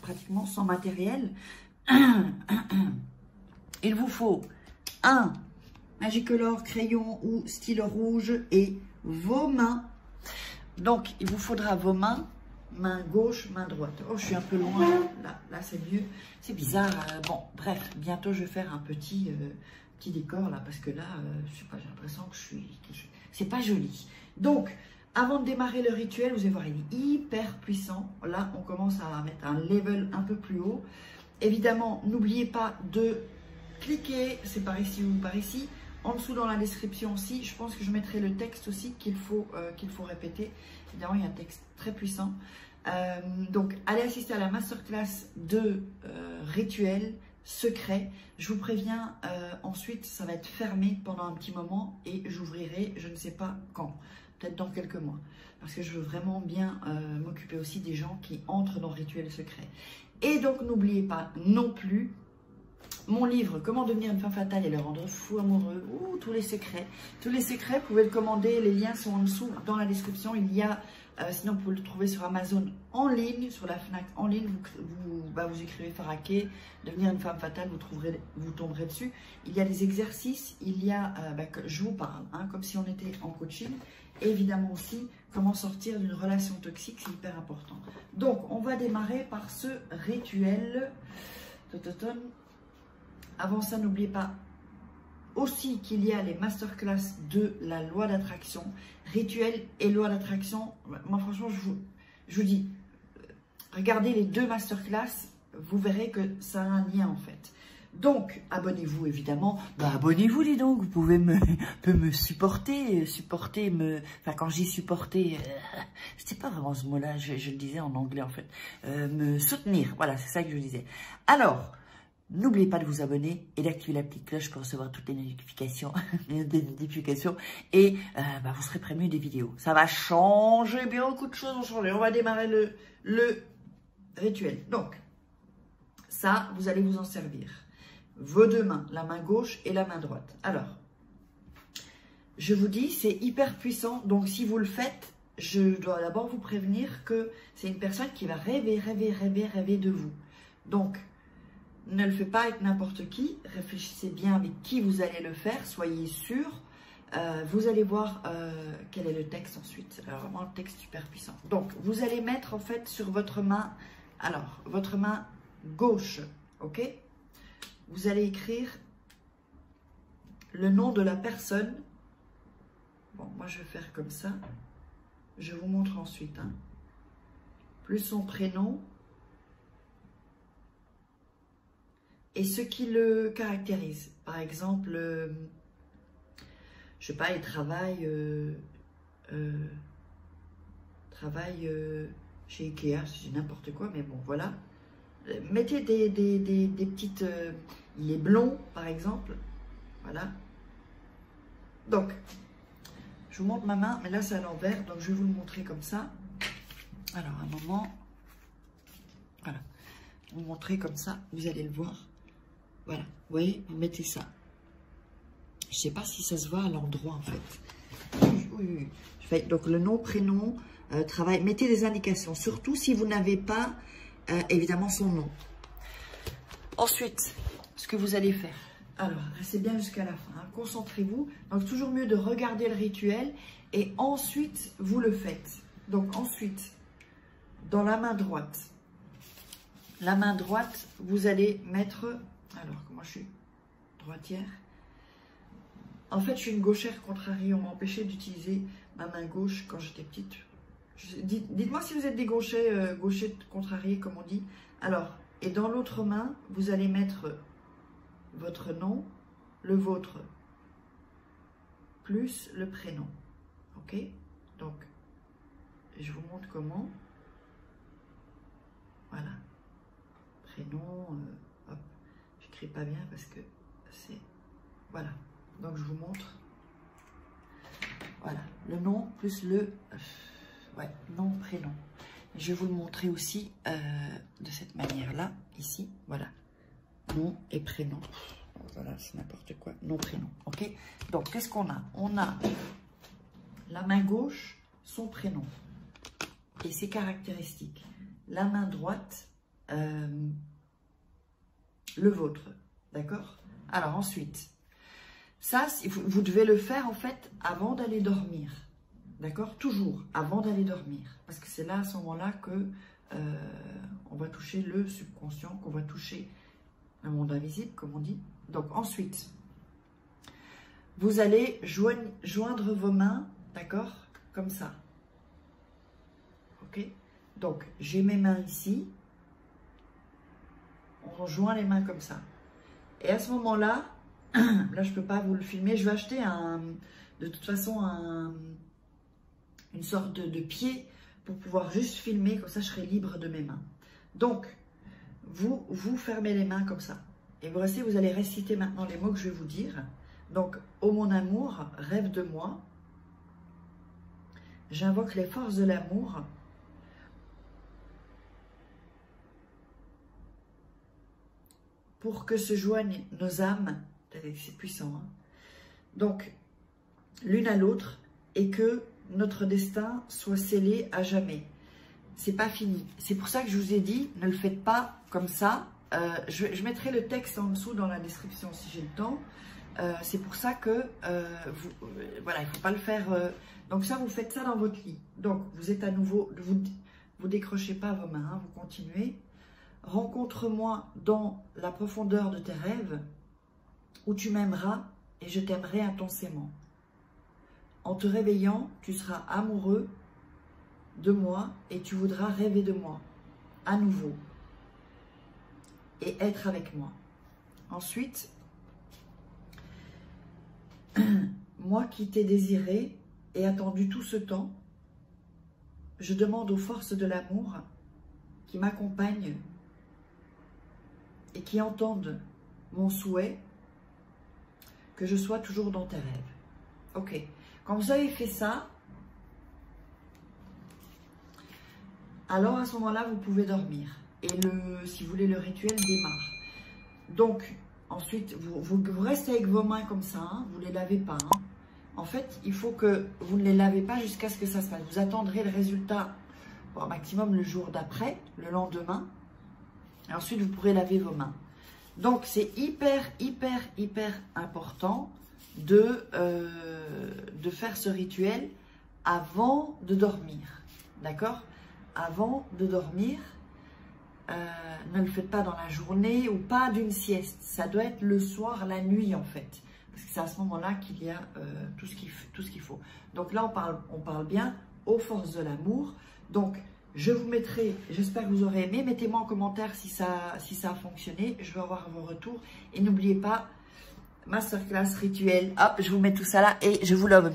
pratiquement sans matériel. Il vous faut un Magicolor, crayon ou stylo rouge et vos mains. Donc, il vous faudra vos mains, main gauche, main droite. Oh, je suis un peu loin, là c'est mieux. C'est bizarre, bon, bref, bientôt je vais faire un petit décor là, parce que là, je sais pas, j'ai l'impression que c'est pas joli. Donc, avant de démarrer le rituel, vous allez voir, il est hyper puissant. Là, on commence à mettre un level un peu plus haut. Évidemment, n'oubliez pas de cliquer, c'est par ici ou par ici. En dessous dans la description aussi, je pense que je mettrai le texte aussi qu'il faut répéter. Évidemment, il y a un texte très puissant. Donc, allez assister à la masterclass de rituel secret. Je vous préviens, ensuite, ça va être fermé pendant un petit moment et j'ouvrirai, je ne sais pas quand, peut-être dans quelques mois. Parce que je veux vraiment bien m'occuper aussi des gens qui entrent dans le rituel secret. Et donc, n'oubliez pas non plus mon livre, Comment devenir une femme fatale et le rendre fou amoureux. Ouh, tous les secrets. Tous les secrets, vous pouvez le commander. Les liens sont en dessous dans la description. Il y a, sinon vous pouvez le trouver sur Amazon en ligne, sur la Fnac en ligne. Vous écrivez Faraké, devenir une femme fatale, vous tomberez dessus. Il y a des exercices, il y a, que je vous parle, hein, comme si on était en coaching. Et évidemment aussi, comment sortir d'une relation toxique, c'est hyper important. Donc, on va démarrer par ce rituel. Avant ça, n'oubliez pas aussi qu'il y a les masterclass de la loi d'attraction, rituel et loi d'attraction. Moi, franchement, je vous dis, regardez les deux masterclass, vous verrez que ça a un lien en fait. Donc, abonnez-vous évidemment. Abonnez-vous, dis donc, vous pouvez me supporter, enfin quand j'y supporter, c'était pas vraiment ce mot-là, je le disais en anglais en fait, me soutenir, voilà, c'est ça que je disais. Alors, n'oubliez pas de vous abonner et d'activer la petite cloche pour recevoir toutes les notifications, et vous serez prévenu des vidéos. Ça va changer, bien beaucoup de choses vont changer. On va démarrer le rituel. Donc, ça, vous allez vous en servir. Vos deux mains, la main gauche et la main droite. Alors, je vous dis, c'est hyper puissant. Donc, si vous le faites, je dois d'abord vous prévenir que c'est une personne qui va rêver de vous. Donc, ne le faites pas avec n'importe qui. Réfléchissez bien avec qui vous allez le faire. Soyez sûr. Vous allez voir quel est le texte ensuite. Alors, vraiment, le texte super puissant. Donc, vous allez mettre en fait sur votre main, alors, votre main gauche, ok? Vous allez écrire le nom de la personne. Bon, moi, je vais faire comme ça. Je vous montre ensuite. Hein. Plus son prénom. Et ce qui le caractérise. Par exemple, je sais pas, il travaille chez Ikea, c'est n'importe quoi, mais bon, voilà. Mettez des petites... il est blond, par exemple. Voilà. Donc, je vous montre ma main, mais là, c'est à l'envers, donc je vais vous le montrer comme ça. Alors, un moment. Voilà. Vous montrer comme ça, vous allez le voir. Voilà, vous voyez, vous mettez ça. Je ne sais pas si ça se voit à l'endroit, en fait. Oui. Je fais, donc, le nom, prénom, travail. Mettez des indications, surtout si vous n'avez pas... évidemment son nom. Ensuite, ce que vous allez faire. Alors, restez bien jusqu'à la fin. Hein, concentrez-vous. Donc, toujours mieux de regarder le rituel. Et ensuite, vous le faites. Donc, ensuite, dans la main droite. La main droite, vous allez mettre... Alors, comment je suis droitière? En fait, je suis une gauchère contrariée. On m'a empêché d'utiliser ma main gauche quand j'étais petite. Dites-moi si vous êtes des gauchers contrariés, comme on dit. Alors, et dans l'autre main, vous allez mettre votre nom, le vôtre, plus le prénom. Ok? Donc, je vous montre comment. Voilà. Prénom, hop. J'écris pas bien parce que c'est... Voilà. Donc, je vous montre. Voilà. Le nom plus le... Ouais, nom, prénom. Je vais vous le montrer aussi de cette manière-là, ici, voilà. Nom et prénom. Voilà, c'est n'importe quoi. Nom, prénom, ok? Donc, qu'est-ce qu'on a? On a la main gauche, son prénom et ses caractéristiques. La main droite, le vôtre. D'accord? Alors ensuite, ça, vous devez le faire en fait avant d'aller dormir. D'accord? Toujours avant d'aller dormir. Parce que c'est là, à ce moment-là, que on va toucher le subconscient, qu'on va toucher le monde invisible, comme on dit. Donc ensuite, vous allez joindre vos mains, d'accord? Comme ça. Ok? Donc, j'ai mes mains ici. On joint les mains comme ça. Et à ce moment-là, là, je ne peux pas vous le filmer. Je vais acheter de toute façon une sorte de pied pour pouvoir juste filmer. Comme ça, je serai libre de mes mains. Donc, vous fermez les mains comme ça. Et vous allez réciter maintenant les mots que je vais vous dire. Donc, ô mon amour, rêve de moi. J'invoque les forces de l'amour pour que se joignent nos âmes. C'est puissant, hein? Donc, l'une à l'autre, et que notre destin soit scellé à jamais. C'est pas fini. C'est pour ça que je vous ai dit, ne le faites pas comme ça. Je mettrai le texte en dessous dans la description si j'ai le temps. C'est pour ça que, voilà, il ne faut pas le faire. Donc ça, vous faites ça dans votre lit. Donc, vous êtes à nouveau, vous décrochez pas vos mains, hein, vous continuez. Rencontre-moi dans la profondeur de tes rêves, où tu m'aimeras et je t'aimerai intensément. En te réveillant, tu seras amoureux de moi et tu voudras rêver de moi, à nouveau, et être avec moi. Ensuite, moi qui t'ai désiré et attendu tout ce temps, je demande aux forces de l'amour qui m'accompagnent et qui entendent mon souhait que je sois toujours dans tes rêves. Ok, quand vous avez fait ça, alors à ce moment-là, vous pouvez dormir. Et si vous voulez, le rituel démarre. Donc, ensuite, vous restez avec vos mains comme ça, hein, vous ne les lavez pas. Hein. En fait, il faut que vous ne les lavez pas jusqu'à ce que ça se passe. Vous attendrez le résultat au maximum le jour d'après, le lendemain. Et ensuite, vous pourrez laver vos mains. Donc, c'est hyper important de faire ce rituel avant de dormir. D'accord? Avant de dormir, ne le faites pas dans la journée ou pas d'une sieste. Ça doit être le soir, la nuit en fait. Parce que c'est à ce moment-là qu'il y a tout ce qu'il faut. Donc là, on parle bien aux forces de l'amour. Donc, je vous mettrai, j'espère que vous aurez aimé. Mettez-moi en commentaire si ça a fonctionné. Je veux avoir vos retours. Et n'oubliez pas, masterclass rituel. Hop, je vous mets tout ça là et je vous love.